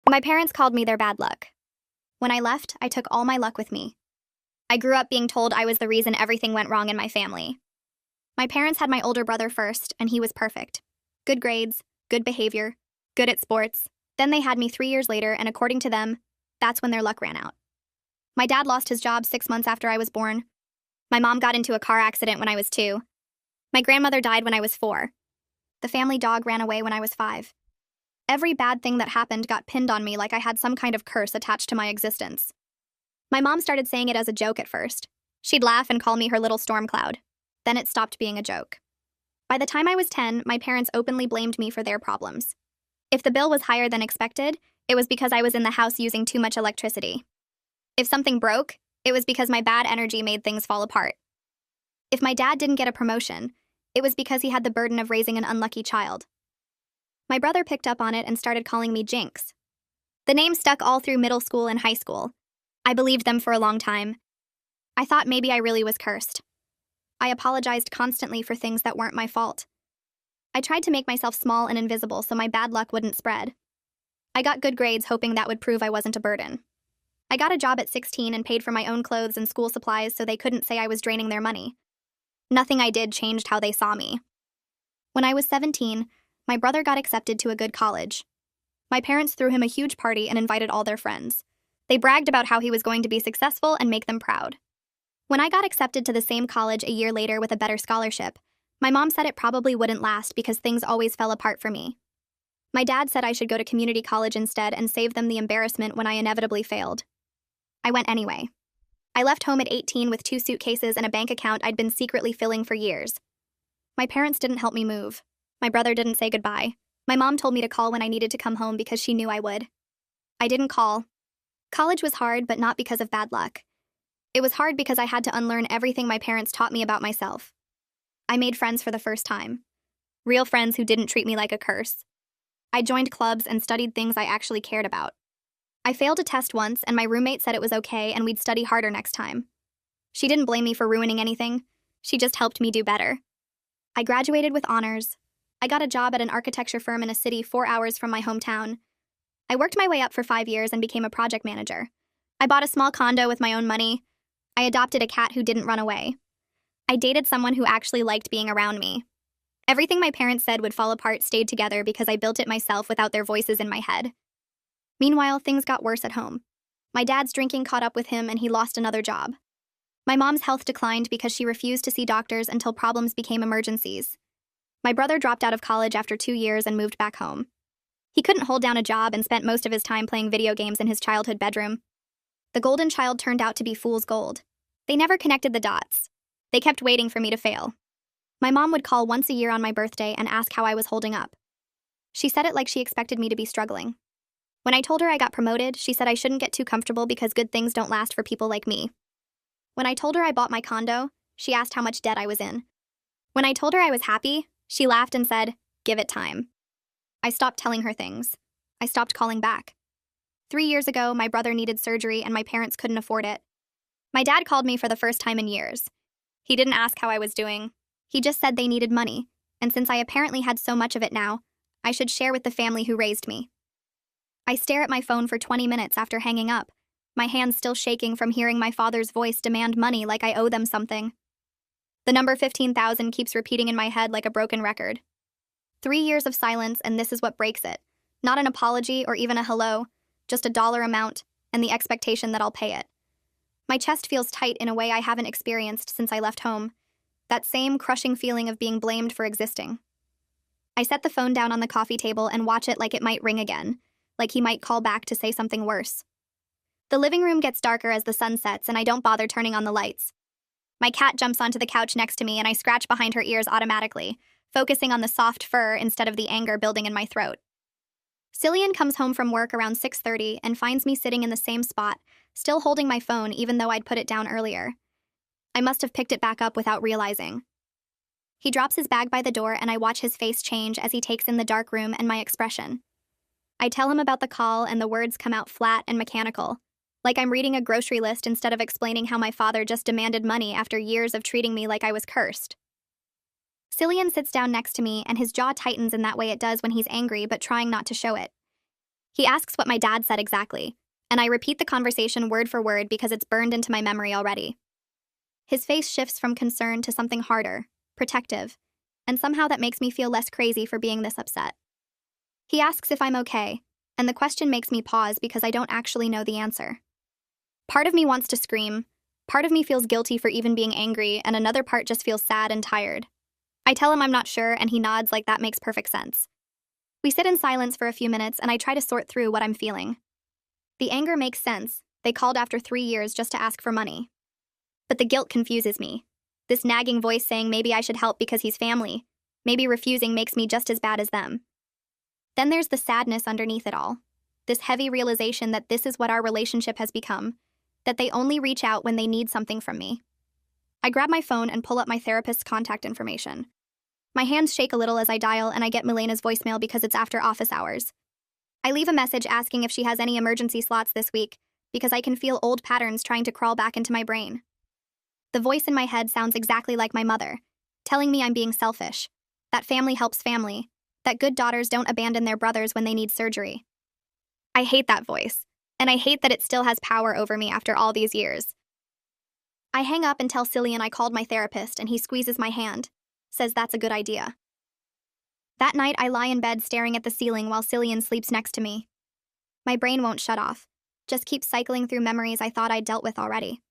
My parents called me their bad luck. When I left, I took all my luck with me. I grew up being told I was the reason everything went wrong in my family. My parents had my older brother first, and he was perfect. Good grades, good behavior, good at sports. Then they had me 3 years later, and according to them, that's when their luck ran out. My dad lost his job 6 months after I was born. My mom got into a car accident when I was 2. My grandmother died when I was 4. The family dog ran away when I was 5. Every bad thing that happened got pinned on me like I had some kind of curse attached to my existence. My mom started saying it as a joke at first. She'd laugh and call me her little storm cloud. Then it stopped being a joke. By the time I was 10, my parents openly blamed me for their problems. If the bill was higher than expected, it was because I was in the house using too much electricity. If something broke, it was because my bad energy made things fall apart. If my dad didn't get a promotion, it was because he had the burden of raising an unlucky child. My brother picked up on it and started calling me Jinx. The name stuck all through middle school and high school. I believed them for a long time. I thought maybe I really was cursed. I apologized constantly for things that weren't my fault. I tried to make myself small and invisible so my bad luck wouldn't spread. I got good grades hoping that would prove I wasn't a burden. I got a job at 16 and paid for my own clothes and school supplies so they couldn't say I was draining their money. Nothing I did changed how they saw me. When I was 17, my brother got accepted to a good college. My parents threw him a huge party and invited all their friends. They bragged about how he was going to be successful and make them proud. When I got accepted to the same college a year later with a better scholarship, my mom said it probably wouldn't last because things always fell apart for me. My dad said I should go to community college instead and save them the embarrassment when I inevitably failed. I went anyway. I left home at 18 with 2 suitcases and a bank account I'd been secretly filling for years. My parents didn't help me move. My brother didn't say goodbye. My mom told me to call when I needed to come home because she knew I would. I didn't call. College was hard, but not because of bad luck. It was hard because I had to unlearn everything my parents taught me about myself. I made friends for the first time. Real friends who didn't treat me like a curse. I joined clubs and studied things I actually cared about. I failed a test once, and my roommate said it was okay and we'd study harder next time. She didn't blame me for ruining anything. She just helped me do better. I graduated with honors. I got a job at an architecture firm in a city 4 hours from my hometown. I worked my way up for 5 years and became a project manager. I bought a small condo with my own money. I adopted a cat who didn't run away. I dated someone who actually liked being around me. Everything my parents said would fall apart stayed together because I built it myself without their voices in my head. Meanwhile, things got worse at home. My dad's drinking caught up with him and he lost another job. My mom's health declined because she refused to see doctors until problems became emergencies. My brother dropped out of college after 2 years and moved back home. He couldn't hold down a job and spent most of his time playing video games in his childhood bedroom. The golden child turned out to be fool's gold. They never connected the dots. They kept waiting for me to fail. My mom would call once a year on my birthday and ask how I was holding up. She said it like she expected me to be struggling. When I told her I got promoted, she said I shouldn't get too comfortable because good things don't last for people like me. When I told her I bought my condo, she asked how much debt I was in. When I told her I was happy, she laughed and said, "Give it time." I stopped telling her things. I stopped calling back. 3 years ago, my brother needed surgery and my parents couldn't afford it. My dad called me for the first time in years. He didn't ask how I was doing. He just said they needed money, and since I apparently had so much of it now, I should share with the family who raised me. I stare at my phone for 20 minutes after hanging up, my hands still shaking from hearing my father's voice demand money like I owe them something. The number 15,000 keeps repeating in my head like a broken record. 3 years of silence, and this is what breaks it. Not an apology or even a hello, just a dollar amount and the expectation that I'll pay it. My chest feels tight in a way I haven't experienced since I left home. That same crushing feeling of being blamed for existing. I set the phone down on the coffee table and watch it like it might ring again, like he might call back to say something worse. The living room gets darker as the sun sets, and I don't bother turning on the lights. My cat jumps onto the couch next to me, and I scratch behind her ears automatically, focusing on the soft fur instead of the anger building in my throat. Cillian comes home from work around 6:30 and finds me sitting in the same spot, still holding my phone even though I'd put it down earlier. I must have picked it back up without realizing. He drops his bag by the door, and I watch his face change as he takes in the dark room and my expression. I tell him about the call, and the words come out flat and mechanical, like I'm reading a grocery list instead of explaining how my father just demanded money after years of treating me like I was cursed. Cillian sits down next to me, and his jaw tightens in that way it does when he's angry but trying not to show it. He asks what my dad said exactly, and I repeat the conversation word for word because it's burned into my memory already. His face shifts from concern to something harder, protective, and somehow that makes me feel less crazy for being this upset. He asks if I'm okay, and the question makes me pause because I don't actually know the answer. Part of me wants to scream, part of me feels guilty for even being angry, and another part just feels sad and tired. I tell him I'm not sure, and he nods like that makes perfect sense. We sit in silence for a few minutes, and I try to sort through what I'm feeling. The anger makes sense. They called after 3 years just to ask for money. But the guilt confuses me. This nagging voice saying maybe I should help because he's family. Maybe refusing makes me just as bad as them. Then there's the sadness underneath it all. This heavy realization that this is what our relationship has become. That they only reach out when they need something from me. I grab my phone and pull up my therapist's contact information. My hands shake a little as I dial, and I get Milena's voicemail because it's after office hours. I leave a message asking if she has any emergency slots this week, because I can feel old patterns trying to crawl back into my brain. The voice in my head sounds exactly like my mother, telling me I'm being selfish, that family helps family, that good daughters don't abandon their brothers when they need surgery. I hate that voice, and I hate that it still has power over me after all these years. I hang up and tell Cillian I called my therapist, and he squeezes my hand, says that's a good idea. That night, I lie in bed staring at the ceiling while Cillian sleeps next to me. My brain won't shut off, just keeps cycling through memories I thought I'd dealt with already.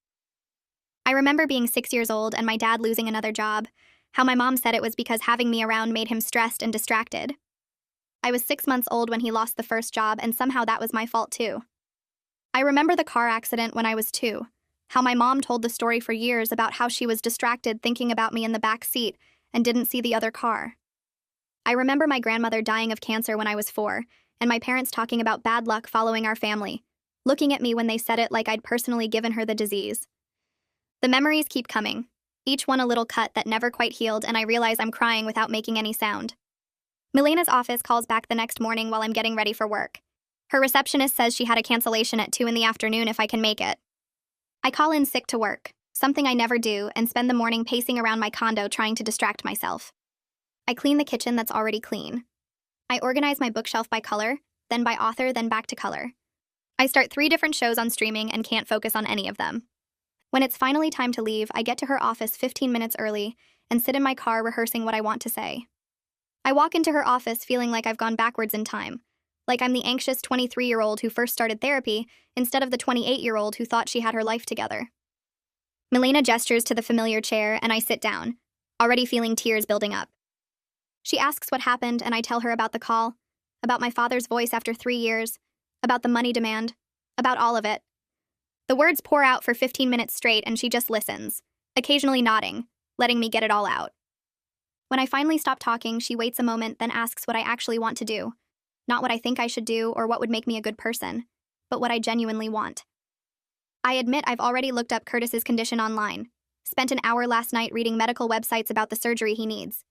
I remember being 6 years old and my dad losing another job, how my mom said it was because having me around made him stressed and distracted. I was 6 months old when he lost the first job, and somehow that was my fault too. I remember the car accident when I was 2, how my mom told the story for years about how she was distracted thinking about me in the back seat and didn't see the other car. I remember my grandmother dying of cancer when I was 4, and my parents talking about bad luck following our family, looking at me when they said it like I'd personally given her the disease. The memories keep coming, each one a little cut that never quite healed, and I realize I'm crying without making any sound. Milena's office calls back the next morning while I'm getting ready for work. Her receptionist says she had a cancellation at 2 in the afternoon if I can make it. I call in sick to work, something I never do, and spend the morning pacing around my condo trying to distract myself. I clean the kitchen that's already clean. I organize my bookshelf by color, then by author, then back to color. I start 3 different shows on streaming and can't focus on any of them. When it's finally time to leave, I get to her office 15 minutes early and sit in my car rehearsing what I want to say. I walk into her office feeling like I've gone backwards in time, like I'm the anxious 23-year-old who first started therapy instead of the 28-year-old who thought she had her life together. Milena gestures to the familiar chair and I sit down, already feeling tears building up. She asks what happened and I tell her about the call, about my father's voice after 3 years, about the money demand, about all of it. The words pour out for 15 minutes straight and she just listens, occasionally nodding, letting me get it all out. When I finally stop talking, she waits a moment, then asks what I actually want to do. Not what I think I should do or what would make me a good person, but what I genuinely want. I admit I've already looked up Curtis's condition online, spent an hour last night reading medical websites about the surgery he needs.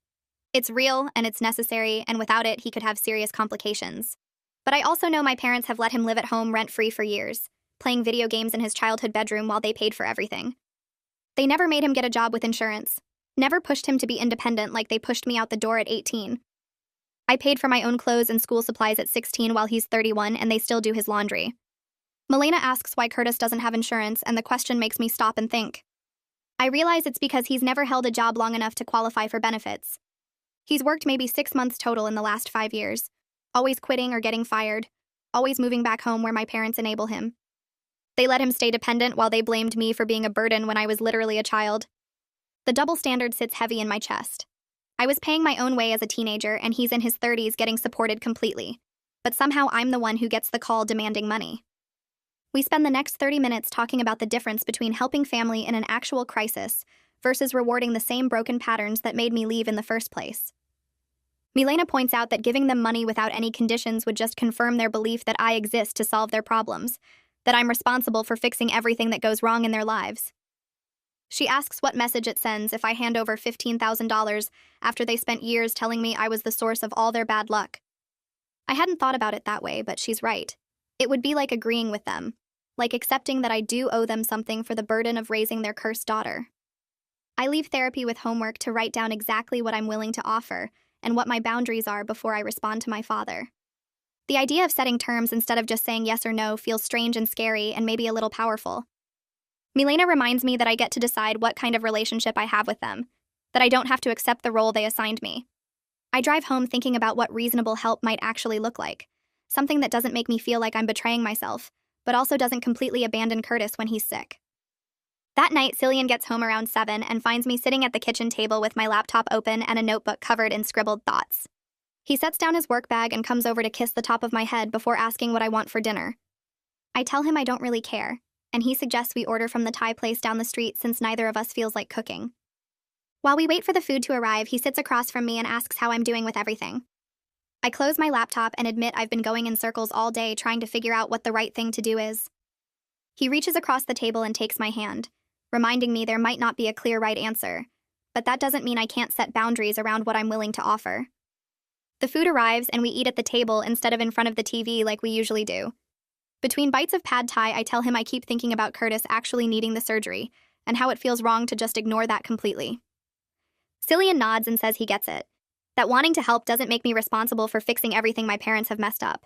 It's real and it's necessary, and without it, he could have serious complications. But I also know my parents have let him live at home rent-free for years, playing video games in his childhood bedroom while they paid for everything. They never made him get a job with insurance, never pushed him to be independent like they pushed me out the door at 18. I paid for my own clothes and school supplies at 16 while he's 31, and they still do his laundry. Milena asks why Curtis doesn't have insurance, and the question makes me stop and think. I realize it's because he's never held a job long enough to qualify for benefits. He's worked maybe 6 months total in the last 5 years, always quitting or getting fired, always moving back home where my parents enable him. They let him stay dependent while they blamed me for being a burden when I was literally a child. The double standard sits heavy in my chest. I was paying my own way as a teenager, and he's in his 30s getting supported completely. But somehow I'm the one who gets the call demanding money. We spend the next 30 minutes talking about the difference between helping family in an actual crisis versus rewarding the same broken patterns that made me leave in the first place. Milena points out that giving them money without any conditions would just confirm their belief that I exist to solve their problems, that I'm responsible for fixing everything that goes wrong in their lives. She asks what message it sends if I hand over $15,000 after they spent years telling me I was the source of all their bad luck. I hadn't thought about it that way, but she's right. It would be like agreeing with them, like accepting that I do owe them something for the burden of raising their cursed daughter. I leave therapy with homework to write down exactly what I'm willing to offer and what my boundaries are before I respond to my father. The idea of setting terms instead of just saying yes or no feels strange and scary and maybe a little powerful. Milena reminds me that I get to decide what kind of relationship I have with them, that I don't have to accept the role they assigned me. I drive home thinking about what reasonable help might actually look like, something that doesn't make me feel like I'm betraying myself, but also doesn't completely abandon Curtis when he's sick. That night, Cillian gets home around 7 and finds me sitting at the kitchen table with my laptop open and a notebook covered in scribbled thoughts. He sets down his work bag and comes over to kiss the top of my head before asking what I want for dinner. I tell him I don't really care, and he suggests we order from the Thai place down the street since neither of us feels like cooking. While we wait for the food to arrive, he sits across from me and asks how I'm doing with everything. I close my laptop and admit I've been going in circles all day trying to figure out what the right thing to do is. He reaches across the table and takes my hand, reminding me there might not be a clear right answer, but that doesn't mean I can't set boundaries around what I'm willing to offer. The food arrives and we eat at the table instead of in front of the TV like we usually do. Between bites of pad thai, I tell him I keep thinking about Curtis actually needing the surgery and how it feels wrong to just ignore that completely. Cillian nods and says he gets it, that wanting to help doesn't make me responsible for fixing everything my parents have messed up.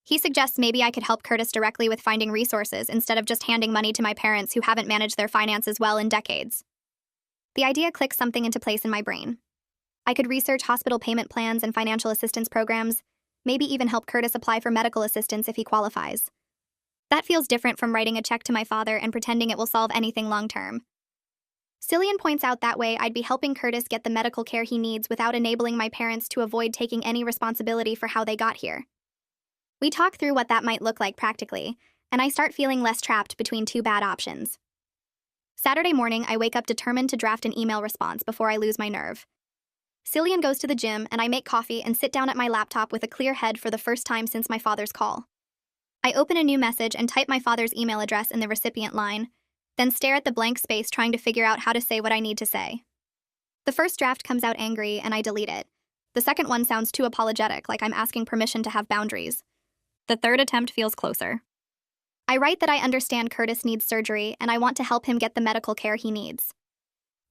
He suggests maybe I could help Curtis directly with finding resources instead of just handing money to my parents who haven't managed their finances well in decades. The idea clicks something into place in my brain. I could research hospital payment plans and financial assistance programs, maybe even help Curtis apply for medical assistance if he qualifies. That feels different from writing a check to my father and pretending it will solve anything long-term. Cillian points out that way I'd be helping Curtis get the medical care he needs without enabling my parents to avoid taking any responsibility for how they got here. We talk through what that might look like practically, and I start feeling less trapped between two bad options. Saturday morning, I wake up determined to draft an email response before I lose my nerve. Cillian goes to the gym, and I make coffee and sit down at my laptop with a clear head for the first time since my father's call. I open a new message and type my father's email address in the recipient line, then stare at the blank space trying to figure out how to say what I need to say. The first draft comes out angry, and I delete it. The second one sounds too apologetic, like I'm asking permission to have boundaries. The third attempt feels closer. I write that I understand Curtis needs surgery, and I want to help him get the medical care he needs.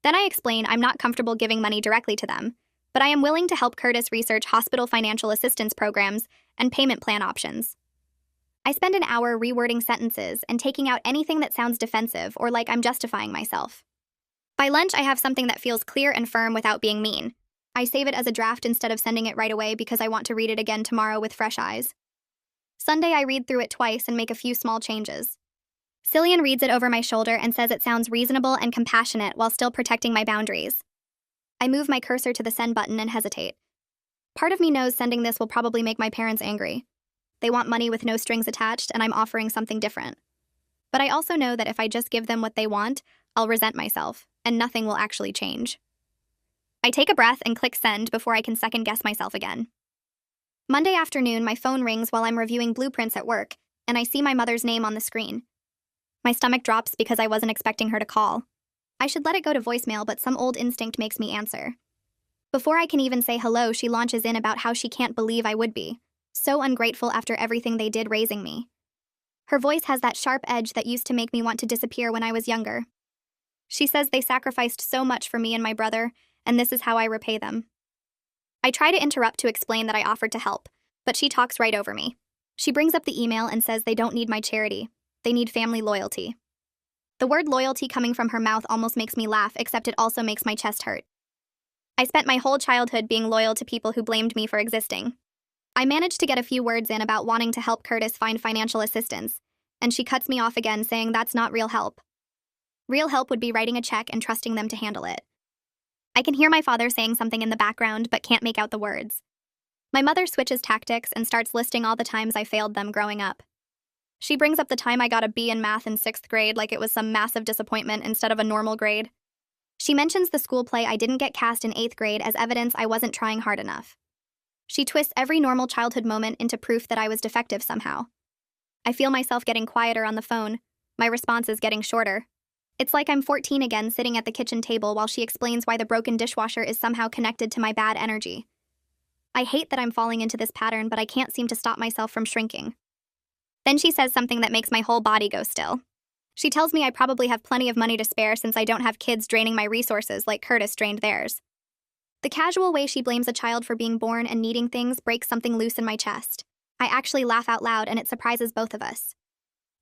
Then I explain I'm not comfortable giving money directly to them, but I am willing to help Curtis research hospital financial assistance programs and payment plan options. I spend an hour rewording sentences and taking out anything that sounds defensive or like I'm justifying myself. By lunch, I have something that feels clear and firm without being mean. I save it as a draft instead of sending it right away because I want to read it again tomorrow with fresh eyes. Sunday, I read through it twice and make a few small changes. Cillian reads it over my shoulder and says it sounds reasonable and compassionate while still protecting my boundaries. I move my cursor to the send button and hesitate. Part of me knows sending this will probably make my parents angry. They want money with no strings attached, and I'm offering something different. But I also know that if I just give them what they want, I'll resent myself, and nothing will actually change. I take a breath and click send before I can second-guess myself again. Monday afternoon, my phone rings while I'm reviewing blueprints at work, and I see my mother's name on the screen. My stomach drops because I wasn't expecting her to call. I should let it go to voicemail, but some old instinct makes me answer. Before I can even say hello, she launches in about how she can't believe I would be. So ungrateful after everything they did raising me. Her voice has that sharp edge that used to make me want to disappear when I was younger. She says they sacrificed so much for me and my brother, and this is how I repay them. I try to interrupt to explain that I offered to help, but she talks right over me. She brings up the email and says they don't need my charity. They need family loyalty. The word loyalty coming from her mouth almost makes me laugh, except it also makes my chest hurt. I spent my whole childhood being loyal to people who blamed me for existing. I managed to get a few words in about wanting to help Curtis find financial assistance, and she cuts me off again, saying that's not real help. Real help would be writing a check and trusting them to handle it. I can hear my father saying something in the background, but can't make out the words. My mother switches tactics and starts listing all the times I failed them growing up. She brings up the time I got a B in math in 6th grade like it was some massive disappointment instead of a normal grade. She mentions the school play I didn't get cast in 8th grade as evidence I wasn't trying hard enough. She twists every normal childhood moment into proof that I was defective somehow. I feel myself getting quieter on the phone. My response is getting shorter. It's like I'm 14 again, sitting at the kitchen table while she explains why the broken dishwasher is somehow connected to my bad energy. I hate that I'm falling into this pattern, but I can't seem to stop myself from shrinking. Then she says something that makes my whole body go still. She tells me I probably have plenty of money to spare since I don't have kids draining my resources like Curtis drained theirs. The casual way she blames a child for being born and needing things breaks something loose in my chest. I actually laugh out loud and it surprises both of us.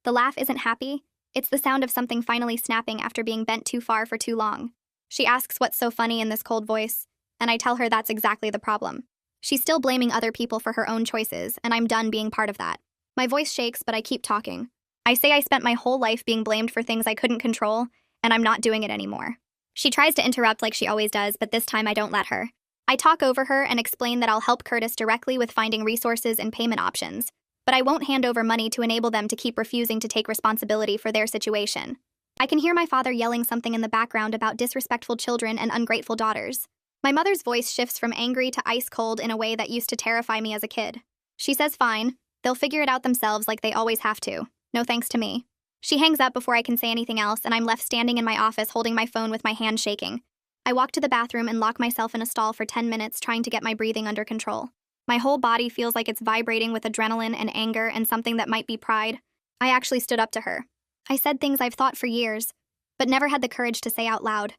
The laugh isn't happy, it's the sound of something finally snapping after being bent too far for too long. She asks what's so funny in this cold voice, and I tell her that's exactly the problem. She's still blaming other people for her own choices, and I'm done being part of that. My voice shakes, but I keep talking. I say I spent my whole life being blamed for things I couldn't control, and I'm not doing it anymore. She tries to interrupt like she always does, but this time I don't let her. I talk over her and explain that I'll help Curtis directly with finding resources and payment options, but I won't hand over money to enable them to keep refusing to take responsibility for their situation. I can hear my father yelling something in the background about disrespectful children and ungrateful daughters. My mother's voice shifts from angry to ice cold in a way that used to terrify me as a kid. She says fine, they'll figure it out themselves like they always have to. No thanks to me. She hangs up before I can say anything else, and I'm left standing in my office holding my phone with my hand shaking. I walk to the bathroom and lock myself in a stall for 10 minutes trying to get my breathing under control. My whole body feels like it's vibrating with adrenaline and anger and something that might be pride. I actually stood up to her. I said things I've thought for years, but never had the courage to say out loud.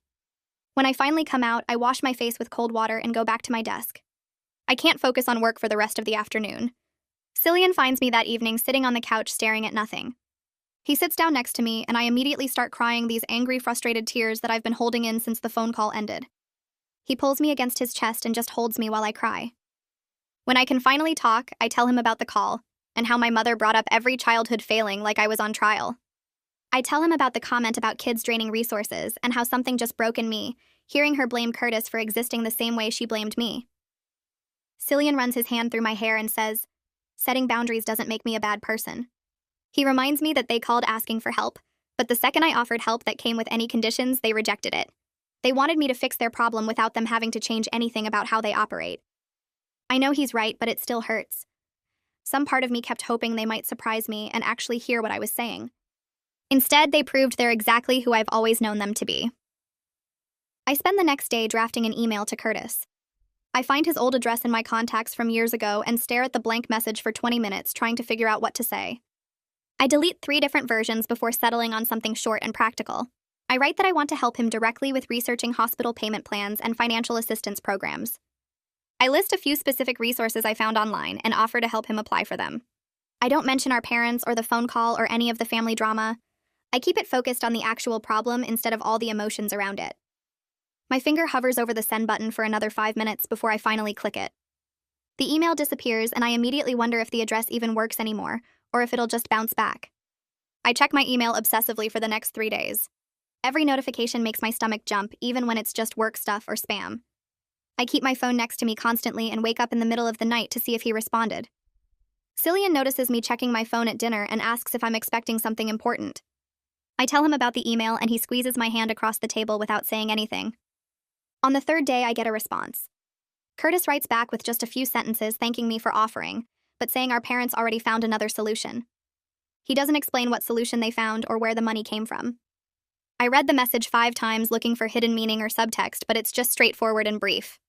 When I finally come out, I wash my face with cold water and go back to my desk. I can't focus on work for the rest of the afternoon. Cillian finds me that evening sitting on the couch staring at nothing. He sits down next to me, and I immediately start crying these angry, frustrated tears that I've been holding in since the phone call ended. He pulls me against his chest and just holds me while I cry. When I can finally talk, I tell him about the call, and how my mother brought up every childhood failing like I was on trial. I tell him about the comment about kids draining resources, and how something just broke in me, hearing her blame Curtis for existing the same way she blamed me. Cillian runs his hand through my hair and says, "Setting boundaries doesn't make me a bad person." He reminds me that they called asking for help, but the second I offered help that came with any conditions, they rejected it. They wanted me to fix their problem without them having to change anything about how they operate. I know he's right, but it still hurts. Some part of me kept hoping they might surprise me and actually hear what I was saying. Instead, they proved they're exactly who I've always known them to be. I spend the next day drafting an email to Curtis. I find his old address in my contacts from years ago and stare at the blank message for 20 minutes trying to figure out what to say. I delete 3 different versions before settling on something short and practical. I write that I want to help him directly with researching hospital payment plans and financial assistance programs. I list a few specific resources I found online and offer to help him apply for them. I don't mention our parents or the phone call or any of the family drama. I keep it focused on the actual problem instead of all the emotions around it. My finger hovers over the send button for another 5 minutes before I finally click it. The email disappears, and I immediately wonder if the address even works anymore, or if it'll just bounce back. I check my email obsessively for the next 3 days. Every notification makes my stomach jump, even when it's just work stuff or spam. I keep my phone next to me constantly and wake up in the middle of the night to see if he responded. Cillian notices me checking my phone at dinner and asks if I'm expecting something important. I tell him about the email, and he squeezes my hand across the table without saying anything. On the 3rd day, I get a response. Curtis writes back with just a few sentences thanking me for offering, but saying our parents already found another solution. He doesn't explain what solution they found or where the money came from. I read the message 5 times looking for hidden meaning or subtext, but it's just straightforward and brief.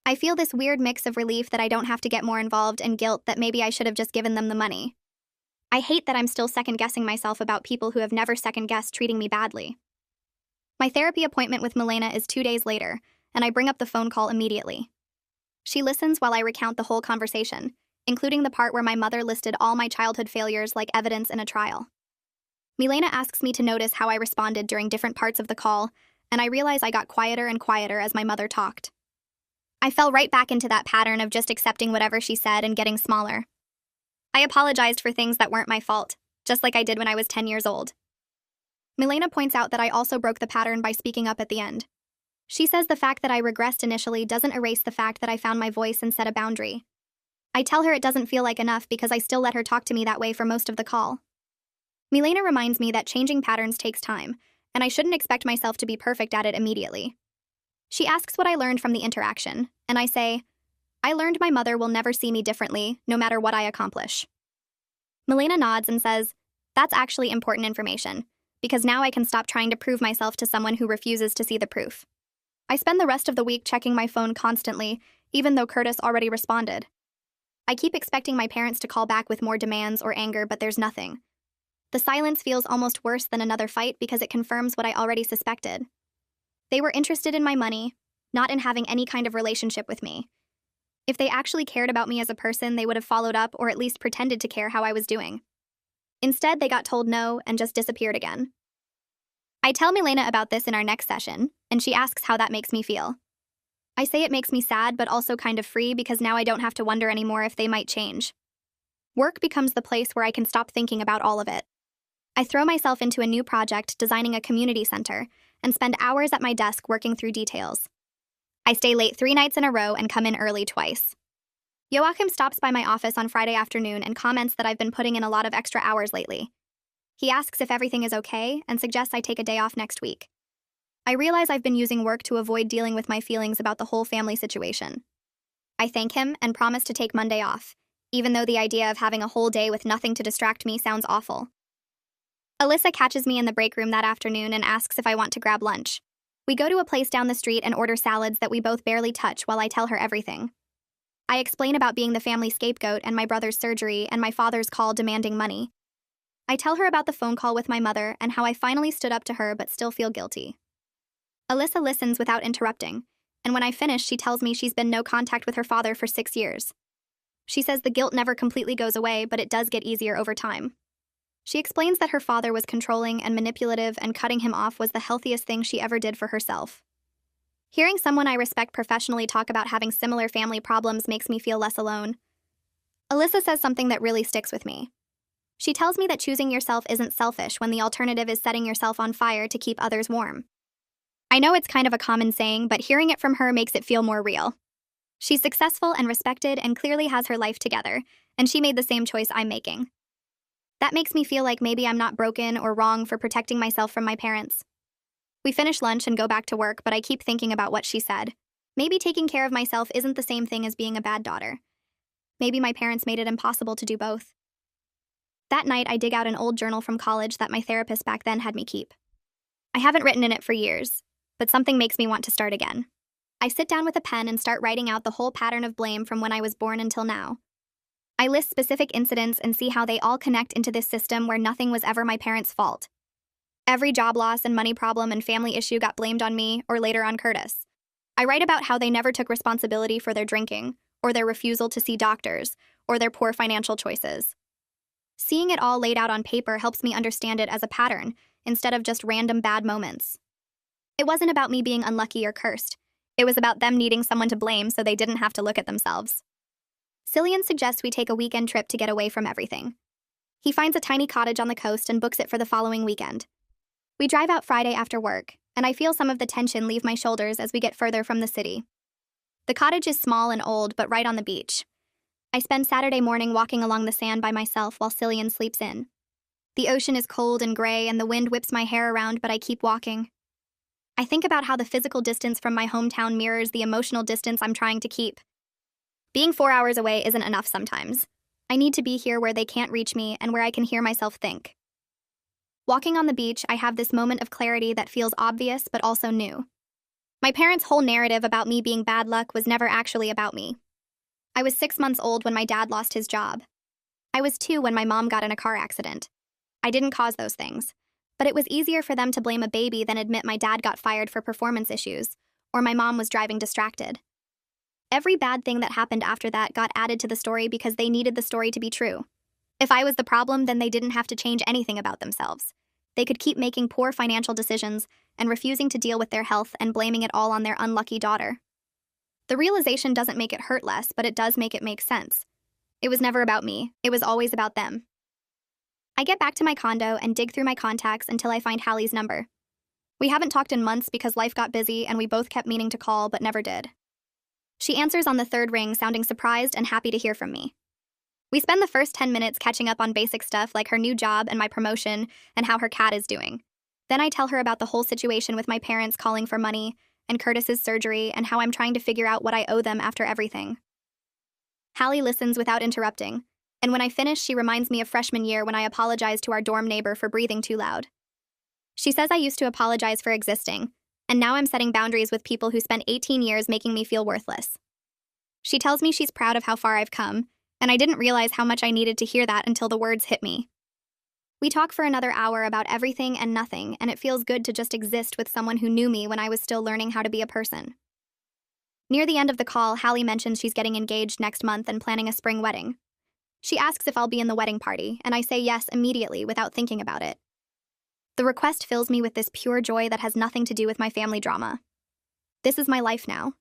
I feel this weird mix of relief that I don't have to get more involved and guilt that maybe I should have just given them the money. I hate that I'm still second-guessing myself about people who have never second-guessed treating me badly. My therapy appointment with Milena is 2 days later, and I bring up the phone call immediately. She listens while I recount the whole conversation, including the part where my mother listed all my childhood failures like evidence in a trial. Milena asks me to notice how I responded during different parts of the call, and I realize I got quieter and quieter as my mother talked. I fell right back into that pattern of just accepting whatever she said and getting smaller. I apologized for things that weren't my fault, just like I did when I was 10 years old. Milena points out that I also broke the pattern by speaking up at the end. She says the fact that I regressed initially doesn't erase the fact that I found my voice and set a boundary. I tell her it doesn't feel like enough because I still let her talk to me that way for most of the call. Milena reminds me that changing patterns takes time, and I shouldn't expect myself to be perfect at it immediately. She asks what I learned from the interaction, and I say, I learned my mother will never see me differently, no matter what I accomplish. Milena nods and says, that's actually important information, because now I can stop trying to prove myself to someone who refuses to see the proof. I spend the rest of the week checking my phone constantly, even though Curtis already responded. I keep expecting my parents to call back with more demands or anger, but there's nothing. The silence feels almost worse than another fight because it confirms what I already suspected. They were interested in my money, not in having any kind of relationship with me. If they actually cared about me as a person, they would have followed up or at least pretended to care how I was doing. Instead, they got told no and just disappeared again. I tell Milena about this in our next session, and she asks how that makes me feel. I say it makes me sad but also kind of free because now I don't have to wonder anymore if they might change. Work becomes the place where I can stop thinking about all of it. I throw myself into a new project designing a community center and spend hours at my desk working through details. I stay late 3 nights in a row and come in early twice. Joachim stops by my office on Friday afternoon and comments that I've been putting in a lot of extra hours lately. He asks if everything is okay and suggests I take a day off next week. I realize I've been using work to avoid dealing with my feelings about the whole family situation. I thank him and promise to take Monday off, even though the idea of having a whole day with nothing to distract me sounds awful. Alyssa catches me in the break room that afternoon and asks if I want to grab lunch. We go to a place down the street and order salads that we both barely touch while I tell her everything. I explain about being the family scapegoat and my brother's surgery and my father's call demanding money. I tell her about the phone call with my mother and how I finally stood up to her but still feel guilty. Alyssa listens without interrupting, and when I finish, she tells me she's been no contact with her father for 6 years. She says the guilt never completely goes away, but it does get easier over time. She explains that her father was controlling and manipulative and cutting him off was the healthiest thing she ever did for herself. Hearing someone I respect professionally talk about having similar family problems makes me feel less alone. Alyssa says something that really sticks with me. She tells me that choosing yourself isn't selfish when the alternative is setting yourself on fire to keep others warm. I know it's kind of a common saying, but hearing it from her makes it feel more real. She's successful and respected and clearly has her life together, and she made the same choice I'm making. That makes me feel like maybe I'm not broken or wrong for protecting myself from my parents. We finish lunch and go back to work, but I keep thinking about what she said. Maybe taking care of myself isn't the same thing as being a bad daughter. Maybe my parents made it impossible to do both. That night, I dig out an old journal from college that my therapist back then had me keep. I haven't written in it for years, but something makes me want to start again. I sit down with a pen and start writing out the whole pattern of blame from when I was born until now. I list specific incidents and see how they all connect into this system where nothing was ever my parents' fault. Every job loss and money problem and family issue got blamed on me or later on Curtis. I write about how they never took responsibility for their drinking, or their refusal to see doctors, or their poor financial choices. Seeing it all laid out on paper helps me understand it as a pattern, instead of just random bad moments. It wasn't about me being unlucky or cursed. It was about them needing someone to blame so they didn't have to look at themselves. Cillian suggests we take a weekend trip to get away from everything. He finds a tiny cottage on the coast and books it for the following weekend. We drive out Friday after work, and I feel some of the tension leave my shoulders as we get further from the city. The cottage is small and old, but right on the beach. I spend Saturday morning walking along the sand by myself while Cillian sleeps in. The ocean is cold and gray, and the wind whips my hair around, but I keep walking. I think about how the physical distance from my hometown mirrors the emotional distance I'm trying to keep. Being 4 hours away isn't enough sometimes. I need to be here where they can't reach me and where I can hear myself think. Walking on the beach, I have this moment of clarity that feels obvious but also new. My parents' whole narrative about me being bad luck was never actually about me. I was 6 months old when my dad lost his job. I was 2 when my mom got in a car accident. I didn't cause those things, but it was easier for them to blame a baby than admit my dad got fired for performance issues, or my mom was driving distracted. Every bad thing that happened after that got added to the story because they needed the story to be true. If I was the problem, then they didn't have to change anything about themselves. They could keep making poor financial decisions and refusing to deal with their health and blaming it all on their unlucky daughter. The realization doesn't make it hurt less, but it does make it make sense. It was never about me. It was always about them. I get back to my condo and dig through my contacts until I find Hallie's number. We haven't talked in months because life got busy and we both kept meaning to call but never did. She answers on the 3rd ring, sounding surprised and happy to hear from me. We spend the first 10 minutes catching up on basic stuff like her new job and my promotion and how her cat is doing. Then I tell her about the whole situation with my parents calling for money and Curtis's surgery and how I'm trying to figure out what I owe them after everything. Hallie listens without interrupting, and when I finish, she reminds me of freshman year when I apologized to our dorm neighbor for breathing too loud. She says I used to apologize for existing, and now I'm setting boundaries with people who spent 18 years making me feel worthless. She tells me she's proud of how far I've come, and I didn't realize how much I needed to hear that until the words hit me. We talk for another hour about everything and nothing, and it feels good to just exist with someone who knew me when I was still learning how to be a person. Near the end of the call, Hallie mentions she's getting engaged next month and planning a spring wedding. She asks if I'll be in the wedding party, and I say yes immediately without thinking about it. The request fills me with this pure joy that has nothing to do with my family drama. This is my life now.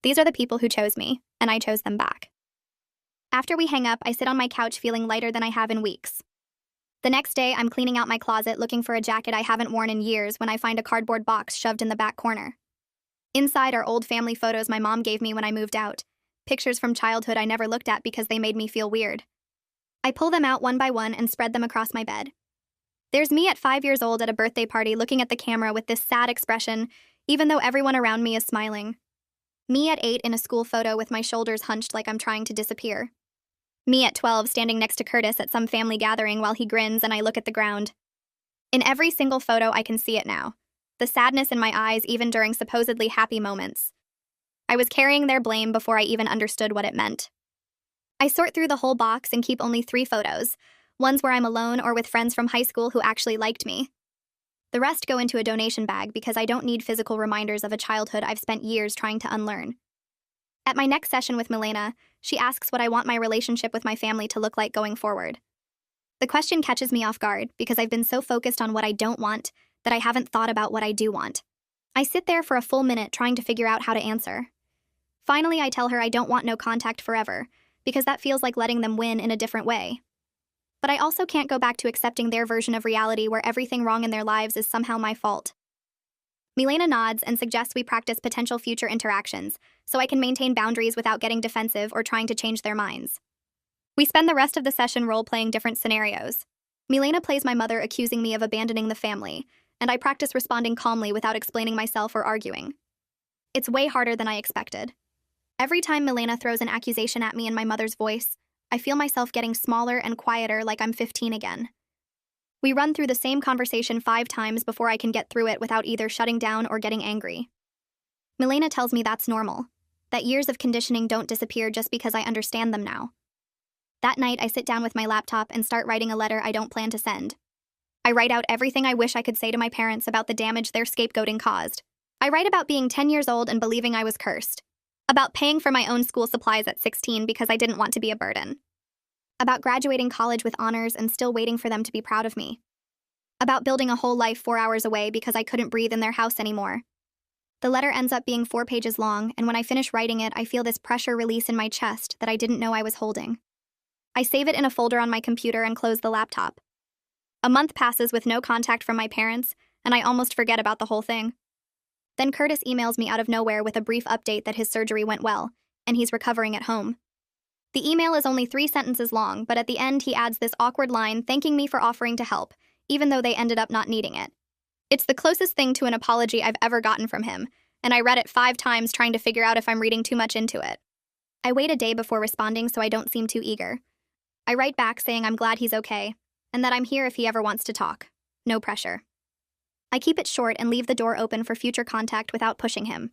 These are the people who chose me, and I chose them back. After we hang up, I sit on my couch feeling lighter than I have in weeks. The next day, I'm cleaning out my closet looking for a jacket I haven't worn in years when I find a cardboard box shoved in the back corner. Inside are old family photos my mom gave me when I moved out, pictures from childhood I never looked at because they made me feel weird. I pull them out one by one and spread them across my bed. There's me at 5 years old at a birthday party looking at the camera with this sad expression, even though everyone around me is smiling. Me at 8 in a school photo with my shoulders hunched like I'm trying to disappear. Me at 12 standing next to Curtis at some family gathering while he grins and I look at the ground. In every single photo I can see it now, the sadness in my eyes even during supposedly happy moments. I was carrying their blame before I even understood what it meant. I sort through the whole box and keep only 3 photos, ones where I'm alone or with friends from high school who actually liked me. The rest go into a donation bag because I don't need physical reminders of a childhood I've spent years trying to unlearn. At my next session with Milena, she asks what I want my relationship with my family to look like going forward. The question catches me off guard because I've been so focused on what I don't want that I haven't thought about what I do want. I sit there for a full minute trying to figure out how to answer. Finally, I tell her I don't want no contact forever, because that feels like letting them win in a different way. But I also can't go back to accepting their version of reality where everything wrong in their lives is somehow my fault. Milena nods and suggests we practice potential future interactions, so I can maintain boundaries without getting defensive or trying to change their minds. We spend the rest of the session role-playing different scenarios. Milena plays my mother accusing me of abandoning the family, and I practice responding calmly without explaining myself or arguing. It's way harder than I expected. Every time Milena throws an accusation at me in my mother's voice, I feel myself getting smaller and quieter like I'm 15 again. We run through the same conversation 5 times before I can get through it without either shutting down or getting angry. Milena tells me that's normal, that years of conditioning don't disappear just because I understand them now. That night, I sit down with my laptop and start writing a letter I don't plan to send. I write out everything I wish I could say to my parents about the damage their scapegoating caused. I write about being 10 years old and believing I was cursed. About paying for my own school supplies at 16 because I didn't want to be a burden. About graduating college with honors and still waiting for them to be proud of me. About building a whole life 4 hours away because I couldn't breathe in their house anymore. The letter ends up being 4 pages long, and when I finish writing it, I feel this pressure release in my chest that I didn't know I was holding. I save it in a folder on my computer and close the laptop. A month passes with no contact from my parents, and I almost forget about the whole thing. Then Curtis emails me out of nowhere with a brief update that his surgery went well, and he's recovering at home. The email is only 3 sentences long, but at the end he adds this awkward line thanking me for offering to help, even though they ended up not needing it. It's the closest thing to an apology I've ever gotten from him, and I read it 5 times trying to figure out if I'm reading too much into it. I wait a day before responding so I don't seem too eager. I write back saying I'm glad he's okay, and that I'm here if he ever wants to talk. No pressure. I keep it short and leave the door open for future contact without pushing him.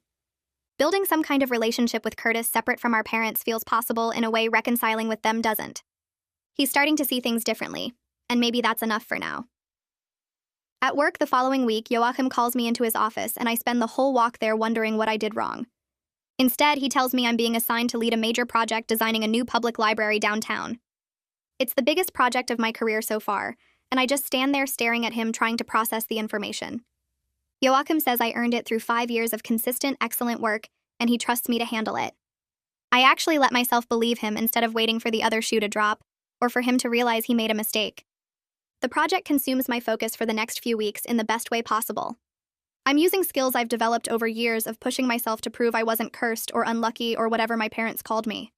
Building some kind of relationship with Curtis separate from our parents feels possible in a way reconciling with them doesn't. He's starting to see things differently, and maybe that's enough for now. At work the following week, Joachim calls me into his office, and I spend the whole walk there wondering what I did wrong. Instead, he tells me I'm being assigned to lead a major project designing a new public library downtown. It's the biggest project of my career so far, and I just stand there staring at him trying to process the information. Joachim says I earned it through 5 years of consistent, excellent work, and he trusts me to handle it. I actually let myself believe him instead of waiting for the other shoe to drop, or for him to realize he made a mistake. The project consumes my focus for the next few weeks in the best way possible. I'm using skills I've developed over years of pushing myself to prove I wasn't cursed or unlucky or whatever my parents called me.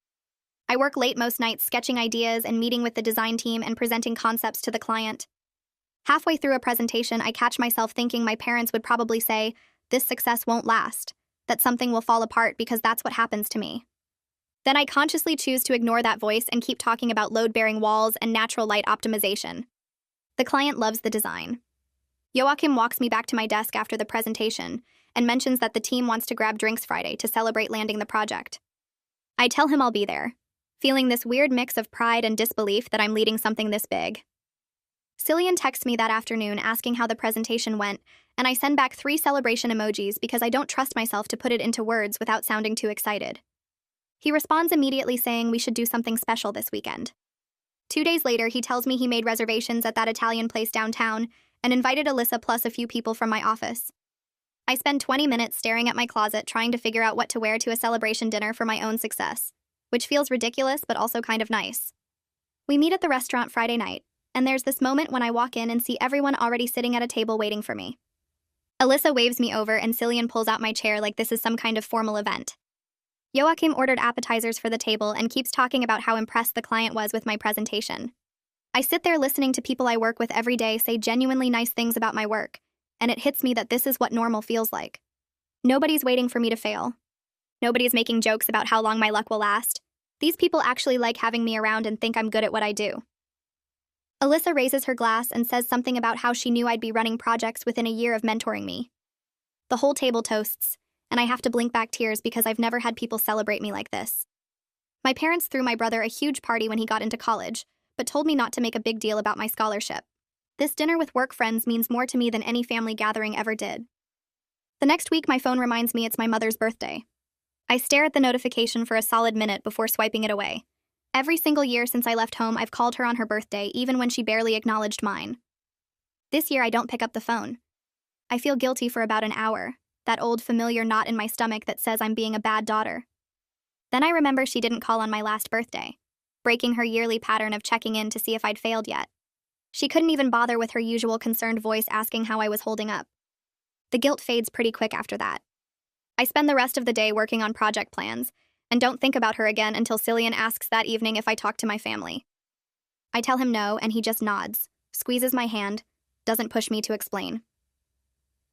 I work late most nights sketching ideas and meeting with the design team and presenting concepts to the client. Halfway through a presentation, I catch myself thinking my parents would probably say, "This success won't last," that something will fall apart because that's what happens to me. Then I consciously choose to ignore that voice and keep talking about load-bearing walls and natural light optimization. The client loves the design. Joachim walks me back to my desk after the presentation and mentions that the team wants to grab drinks Friday to celebrate landing the project. I tell him I'll be there, feeling this weird mix of pride and disbelief that I'm leading something this big. Cillian texts me that afternoon asking how the presentation went, and I send back 3 celebration emojis because I don't trust myself to put it into words without sounding too excited. He responds immediately saying we should do something special this weekend. 2 days later, he tells me he made reservations at that Italian place downtown and invited Alyssa plus a few people from my office. I spend 20 minutes staring at my closet trying to figure out what to wear to a celebration dinner for my own success, which feels ridiculous but also kind of nice. We meet at the restaurant Friday night, and there's this moment when I walk in and see everyone already sitting at a table waiting for me. Alyssa waves me over and Cillian pulls out my chair like this is some kind of formal event. Joachim ordered appetizers for the table and keeps talking about how impressed the client was with my presentation. I sit there listening to people I work with every day say genuinely nice things about my work, and it hits me that this is what normal feels like. Nobody's waiting for me to fail. Nobody's making jokes about how long my luck will last. These people actually like having me around and think I'm good at what I do. Alyssa raises her glass and says something about how she knew I'd be running projects within a year of mentoring me. The whole table toasts, and I have to blink back tears because I've never had people celebrate me like this. My parents threw my brother a huge party when he got into college, but told me not to make a big deal about my scholarship. This dinner with work friends means more to me than any family gathering ever did. The next week, my phone reminds me it's my mother's birthday. I stare at the notification for a solid minute before swiping it away. Every single year since I left home, I've called her on her birthday, even when she barely acknowledged mine. This year, I don't pick up the phone. I feel guilty for about an hour, that old familiar knot in my stomach that says I'm being a bad daughter. Then I remember she didn't call on my last birthday, breaking her yearly pattern of checking in to see if I'd failed yet. She couldn't even bother with her usual concerned voice asking how I was holding up. The guilt fades pretty quick after that. I spend the rest of the day working on project plans, and don't think about her again until Cillian asks that evening if I talk to my family. I tell him no, and he just nods, squeezes my hand, doesn't push me to explain.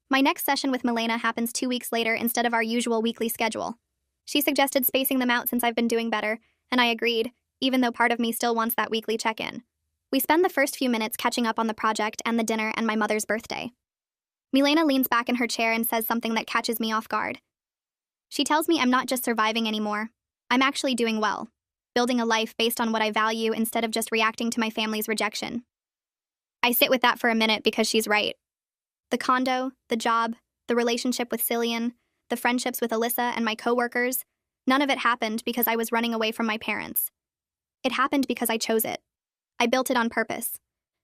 My next session with Milena happens 2 weeks later instead of our usual weekly schedule. She suggested spacing them out since I've been doing better, and I agreed, even though part of me still wants that weekly check-in. We spend the first few minutes catching up on the project and the dinner and my mother's birthday. Milena leans back in her chair and says something that catches me off guard. She tells me I'm not just surviving anymore. I'm actually doing well, building a life based on what I value instead of just reacting to my family's rejection. I sit with that for a minute because she's right. The condo, the job, the relationship with Cillian, the friendships with Alyssa and my coworkers, none of it happened because I was running away from my parents. It happened because I chose it. I built it on purpose.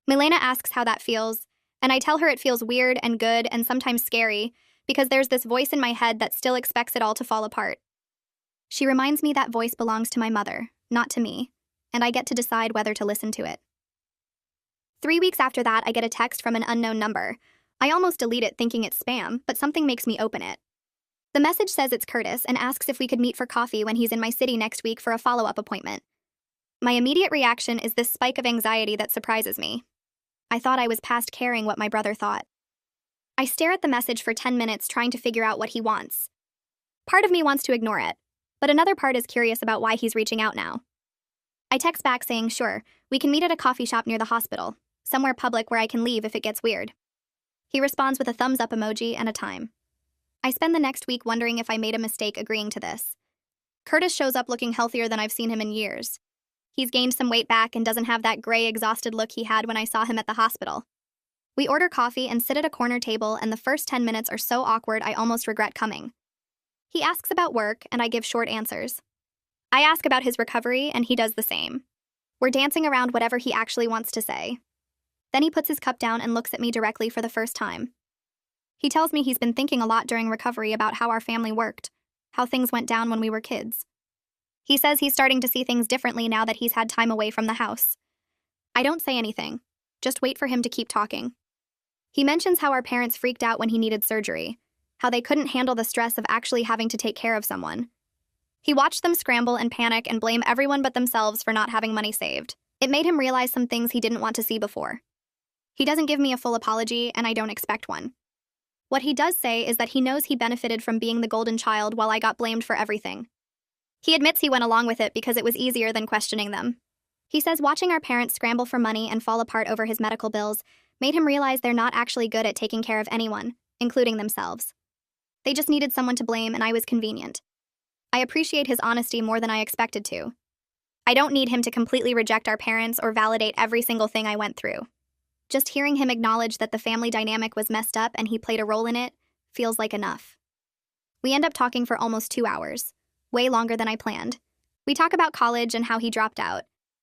Milena asks how that feels, and I tell her it feels weird and good and sometimes scary because there's this voice in my head that still expects it all to fall apart. She reminds me that voice belongs to my mother, not to me, and I get to decide whether to listen to it. 3 weeks after that, I get a text from an unknown number. I almost delete it thinking it's spam, but something makes me open it. The message says it's Curtis and asks if we could meet for coffee when he's in my city next week for a follow-up appointment. My immediate reaction is this spike of anxiety that surprises me. I thought I was past caring what my brother thought. I stare at the message for 10 minutes trying to figure out what he wants. Part of me wants to ignore it, but another part is curious about why he's reaching out now. I text back saying, sure, we can meet at a coffee shop near the hospital, somewhere public where I can leave if it gets weird. He responds with a thumbs up emoji and a time. I spend the next week wondering if I made a mistake agreeing to this. Curtis shows up looking healthier than I've seen him in years. He's gained some weight back and doesn't have that gray, exhausted look he had when I saw him at the hospital. We order coffee and sit at a corner table, and the first 10 minutes are so awkward I almost regret coming. He asks about work, and I give short answers. I ask about his recovery, and he does the same. We're dancing around whatever he actually wants to say. Then he puts his cup down and looks at me directly for the first time. He tells me he's been thinking a lot during recovery about how our family worked, how things went down when we were kids. He says he's starting to see things differently now that he's had time away from the house. I don't say anything, just wait for him to keep talking. He mentions how our parents freaked out when he needed surgery, how they couldn't handle the stress of actually having to take care of someone. He watched them scramble and panic and blame everyone but themselves for not having money saved. It made him realize some things he didn't want to see before. He doesn't give me a full apology, and I don't expect one. What he does say is that he knows he benefited from being the golden child while I got blamed for everything. He admits he went along with it because it was easier than questioning them. He says watching our parents scramble for money and fall apart over his medical bills made him realize they're not actually good at taking care of anyone, including themselves. They just needed someone to blame, and I was convenient. I appreciate his honesty more than I expected to. I don't need him to completely reject our parents or validate every single thing I went through. Just hearing him acknowledge that the family dynamic was messed up and he played a role in it feels like enough. We end up talking for almost 2 hours, way longer than I planned. We talk about college and how he dropped out,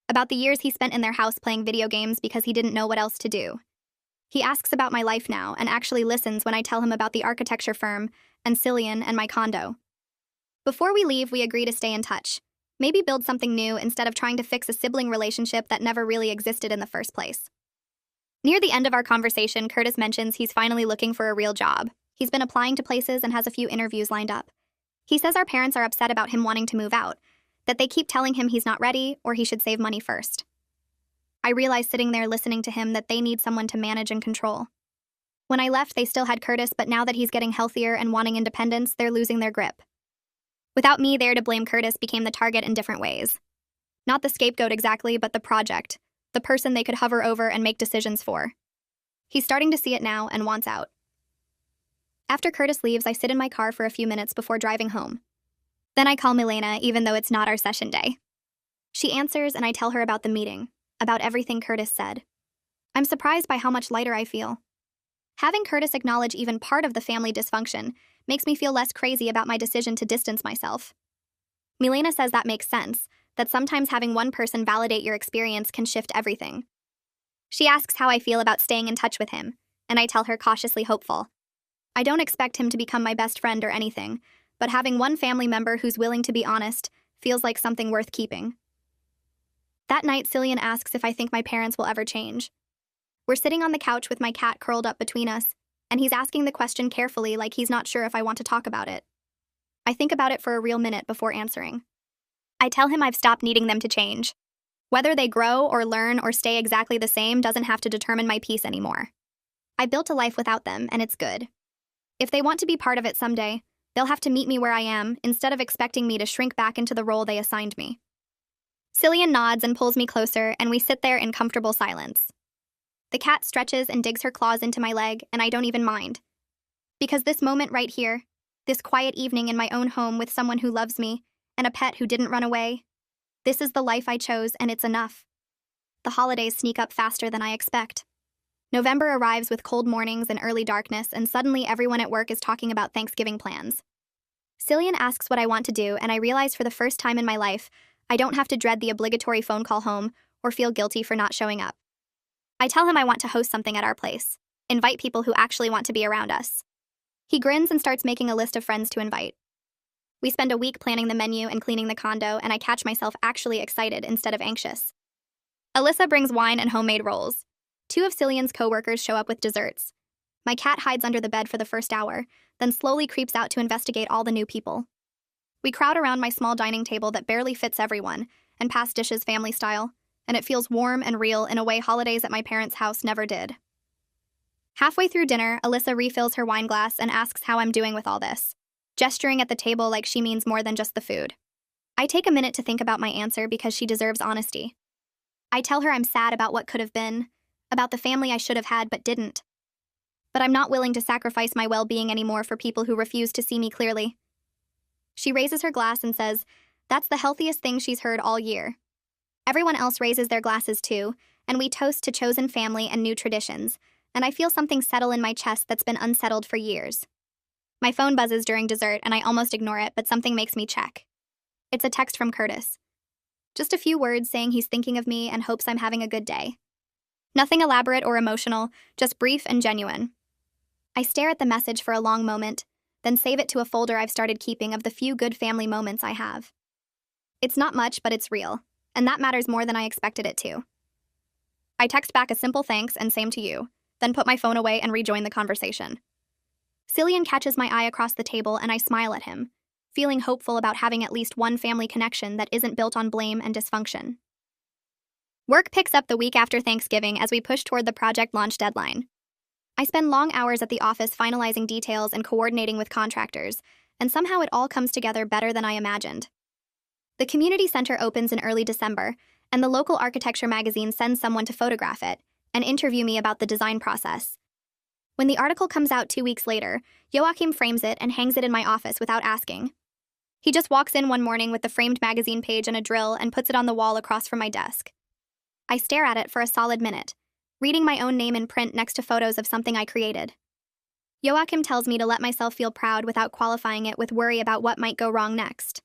about the years he spent in their house playing video games because he didn't know what else to do. He asks about my life now and actually listens when I tell him about the architecture firm and Cillian and my condo. Before we leave, we agree to stay in touch. Maybe build something new instead of trying to fix a sibling relationship that never really existed in the first place. Near the end of our conversation, Curtis mentions he's finally looking for a real job. He's been applying to places and has a few interviews lined up. He says our parents are upset about him wanting to move out, that they keep telling him he's not ready or he should save money first. I realize sitting there listening to him that they need someone to manage and control. When I left, they still had Curtis, but now that he's getting healthier and wanting independence, they're losing their grip. Without me there to blame, Curtis became the target in different ways. Not the scapegoat exactly, but the project, the person they could hover over and make decisions for. He's starting to see it now and wants out. After Curtis leaves, I sit in my car for a few minutes before driving home. Then I call Milena, even though it's not our session day. She answers and I tell her about the meeting, about everything Curtis said. I'm surprised by how much lighter I feel. Having Curtis acknowledge even part of the family dysfunction makes me feel less crazy about my decision to distance myself. Milena says that makes sense, that sometimes having one person validate your experience can shift everything. She asks how I feel about staying in touch with him, and I tell her cautiously hopeful. I don't expect him to become my best friend or anything, but having one family member who's willing to be honest feels like something worth keeping. That night, Cillian asks if I think my parents will ever change. We're sitting on the couch with my cat curled up between us, and he's asking the question carefully like he's not sure if I want to talk about it. I think about it for a real minute before answering. I tell him I've stopped needing them to change. Whether they grow or learn or stay exactly the same doesn't have to determine my peace anymore. I built a life without them, and it's good. If they want to be part of it someday, they'll have to meet me where I am instead of expecting me to shrink back into the role they assigned me. Cillian nods and pulls me closer, and we sit there in comfortable silence. The cat stretches and digs her claws into my leg, and I don't even mind. Because this moment right here, this quiet evening in my own home with someone who loves me, and a pet who didn't run away, this is the life I chose, and it's enough. The holidays sneak up faster than I expect. November arrives with cold mornings and early darkness, and suddenly everyone at work is talking about Thanksgiving plans. Cillian asks what I want to do, and I realize for the first time in my life, I don't have to dread the obligatory phone call home or feel guilty for not showing up. I tell him I want to host something at our place, invite people who actually want to be around us. He grins and starts making a list of friends to invite. We spend a week planning the menu and cleaning the condo, and I catch myself actually excited instead of anxious. Alyssa brings wine and homemade rolls. 2 of Cillian's co-workers show up with desserts. My cat hides under the bed for the first hour, then slowly creeps out to investigate all the new people. We crowd around my small dining table that barely fits everyone, and pass dishes family style, and it feels warm and real in a way holidays at my parents' house never did. Halfway through dinner, Alyssa refills her wine glass and asks how I'm doing with all this, gesturing at the table like she means more than just the food. I take a minute to think about my answer because she deserves honesty. I tell her I'm sad about what could have been, about the family I should have had but didn't. But I'm not willing to sacrifice my well-being anymore for people who refuse to see me clearly. She raises her glass and says, that's the healthiest thing she's heard all year. Everyone else raises their glasses too, and we toast to chosen family and new traditions, and I feel something settle in my chest that's been unsettled for years. My phone buzzes during dessert, and I almost ignore it, but something makes me check. It's a text from Curtis. Just a few words saying he's thinking of me and hopes I'm having a good day. Nothing elaborate or emotional, just brief and genuine. I stare at the message for a long moment, then save it to a folder I've started keeping of the few good family moments I have. It's not much, but it's real, and that matters more than I expected it to. I text back a simple thanks and same to you, then put my phone away and rejoin the conversation. Cillian catches my eye across the table and I smile at him, feeling hopeful about having at least one family connection that isn't built on blame and dysfunction. Work picks up the week after Thanksgiving as we push toward the project launch deadline. I spend long hours at the office finalizing details and coordinating with contractors, and somehow it all comes together better than I imagined. The community center opens in early December, and the local architecture magazine sends someone to photograph it and interview me about the design process. When the article comes out 2 weeks later, Joachim frames it and hangs it in my office without asking. He just walks in one morning with the framed magazine page and a drill and puts it on the wall across from my desk. I stare at it for a solid minute, reading my own name in print next to photos of something I created. Joachim tells me to let myself feel proud without qualifying it with worry about what might go wrong next.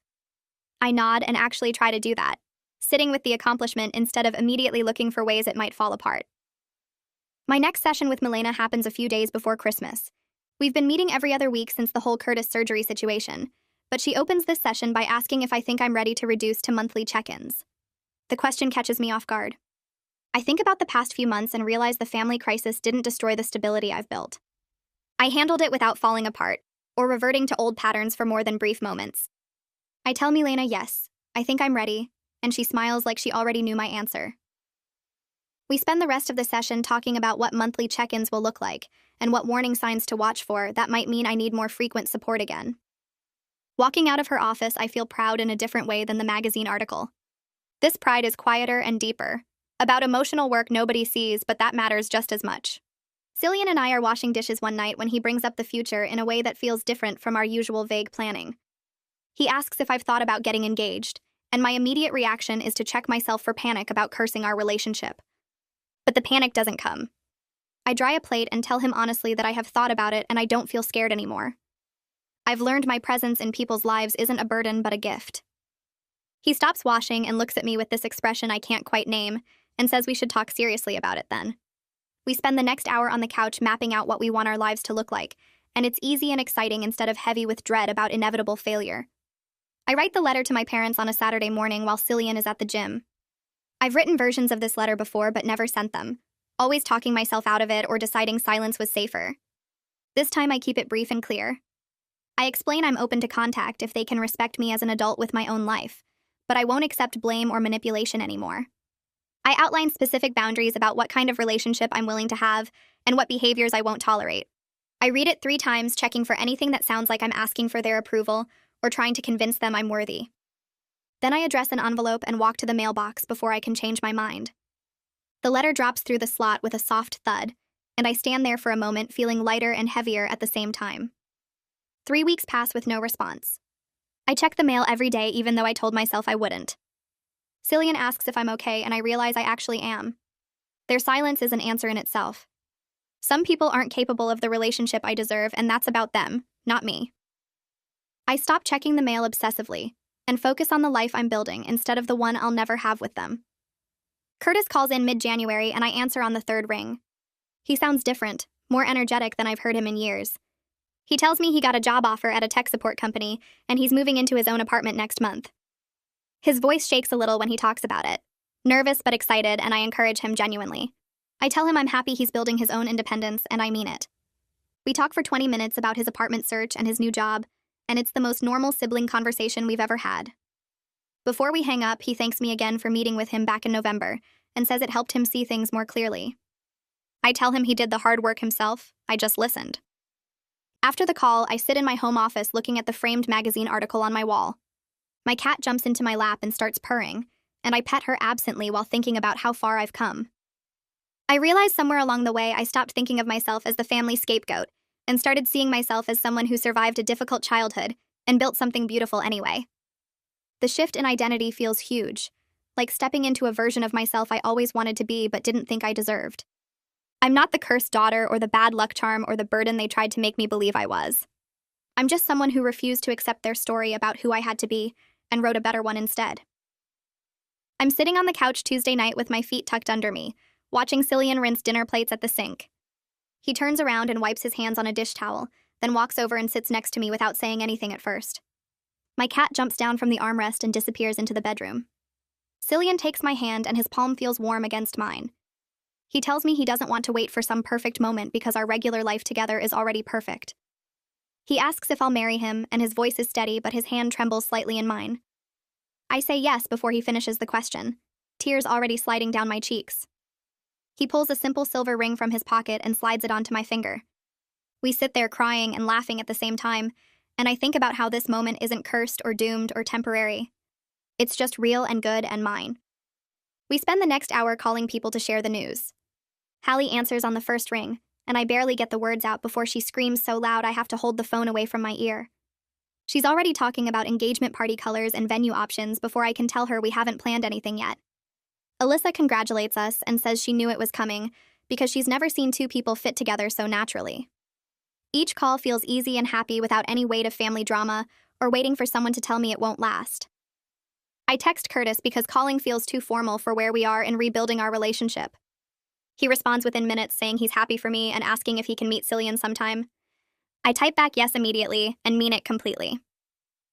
I nod and actually try to do that, sitting with the accomplishment instead of immediately looking for ways it might fall apart. My next session with Milena happens a few days before Christmas. We've been meeting every other week since the whole Curtis surgery situation, but she opens this session by asking if I think I'm ready to reduce to monthly check-ins. The question catches me off guard. I think about the past few months and realize the family crisis didn't destroy the stability I've built. I handled it without falling apart, or reverting to old patterns for more than brief moments. I tell Milena yes, I think I'm ready, and she smiles like she already knew my answer. We spend the rest of the session talking about what monthly check-ins will look like, and what warning signs to watch for that might mean I need more frequent support again. Walking out of her office, I feel proud in a different way than the magazine article. This pride is quieter and deeper, about emotional work nobody sees, but that matters just as much. Cillian and I are washing dishes one night when he brings up the future in a way that feels different from our usual vague planning. He asks if I've thought about getting engaged, and my immediate reaction is to check myself for panic about cursing our relationship. But the panic doesn't come. I dry a plate and tell him honestly that I have thought about it and I don't feel scared anymore. I've learned my presence in people's lives isn't a burden but a gift. He stops washing and looks at me with this expression I can't quite name, and says we should talk seriously about it then. We spend the next hour on the couch mapping out what we want our lives to look like, and it's easy and exciting instead of heavy with dread about inevitable failure. I write the letter to my parents on a Saturday morning while Cillian is at the gym. I've written versions of this letter before but never sent them, always talking myself out of it or deciding silence was safer. This time I keep it brief and clear. I explain I'm open to contact if they can respect me as an adult with my own life, but I won't accept blame or manipulation anymore. I outline specific boundaries about what kind of relationship I'm willing to have and what behaviors I won't tolerate. I read it 3 times, checking for anything that sounds like I'm asking for their approval or trying to convince them I'm worthy. Then I address an envelope and walk to the mailbox before I can change my mind. The letter drops through the slot with a soft thud, and I stand there for a moment feeling lighter and heavier at the same time. 3 weeks pass with no response. I check the mail every day even though I told myself I wouldn't. Cillian asks if I'm okay, and I realize I actually am. Their silence is an answer in itself. Some people aren't capable of the relationship I deserve, and that's about them, not me. I stop checking the mail obsessively and focus on the life I'm building instead of the one I'll never have with them. Curtis calls in mid-January, and I answer on the 3rd ring. He sounds different, more energetic than I've heard him in years. He tells me he got a job offer at a tech support company, and he's moving into his own apartment next month. His voice shakes a little when he talks about it, nervous but excited, and I encourage him genuinely. I tell him I'm happy he's building his own independence, and I mean it. We talk for 20 minutes about his apartment search and his new job, and it's the most normal sibling conversation we've ever had. Before we hang up, he thanks me again for meeting with him back in November, and says it helped him see things more clearly. I tell him he did the hard work himself, I just listened. After the call, I sit in my home office looking at the framed magazine article on my wall. My cat jumps into my lap and starts purring, and I pet her absently while thinking about how far I've come. I realized somewhere along the way I stopped thinking of myself as the family scapegoat and started seeing myself as someone who survived a difficult childhood and built something beautiful anyway. The shift in identity feels huge, like stepping into a version of myself I always wanted to be but didn't think I deserved. I'm not the cursed daughter or the bad luck charm or the burden they tried to make me believe I was. I'm just someone who refused to accept their story about who I had to be and wrote a better one instead. I'm sitting on the couch Tuesday night with my feet tucked under me, watching Cillian rinse dinner plates at the sink. He turns around and wipes his hands on a dish towel, then walks over and sits next to me without saying anything at first. My cat jumps down from the armrest and disappears into the bedroom. Cillian takes my hand and his palm feels warm against mine. He tells me he doesn't want to wait for some perfect moment because our regular life together is already perfect. He asks if I'll marry him, and his voice is steady but his hand trembles slightly in mine. I say yes before he finishes the question, tears already sliding down my cheeks. He pulls a simple silver ring from his pocket and slides it onto my finger. We sit there crying and laughing at the same time, and I think about how this moment isn't cursed or doomed or temporary. It's just real and good and mine. We spend the next hour calling people to share the news. Hallie answers on the first ring, and I barely get the words out before she screams so loud I have to hold the phone away from my ear. She's already talking about engagement party colors and venue options before I can tell her we haven't planned anything yet. Alyssa congratulates us and says she knew it was coming, because she's never seen two people fit together so naturally. Each call feels easy and happy without any weight of family drama or waiting for someone to tell me it won't last. I text Curtis because calling feels too formal for where we are in rebuilding our relationship. He responds within minutes saying he's happy for me and asking if he can meet Cillian sometime. I type back yes immediately and mean it completely.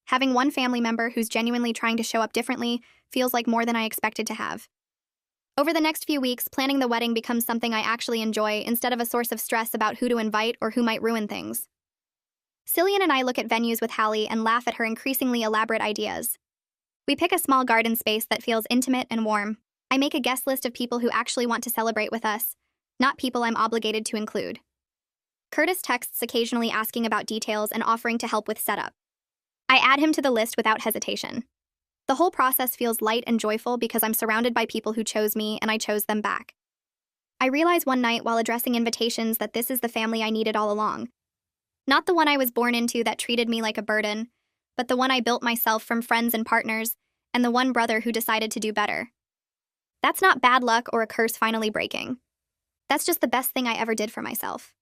Having one family member who's genuinely trying to show up differently feels like more than I expected to have. Over the next few weeks, planning the wedding becomes something I actually enjoy instead of a source of stress about who to invite or who might ruin things. Cillian and I look at venues with Hallie and laugh at her increasingly elaborate ideas. We pick a small garden space that feels intimate and warm. I make a guest list of people who actually want to celebrate with us, not people I'm obligated to include. Curtis texts occasionally asking about details and offering to help with setup. I add him to the list without hesitation. The whole process feels light and joyful because I'm surrounded by people who chose me and I chose them back. I realize one night while addressing invitations that this is the family I needed all along. Not the one I was born into that treated me like a burden, but the one I built myself from friends and partners, and the one brother who decided to do better. That's not bad luck or a curse finally breaking. That's just the best thing I ever did for myself.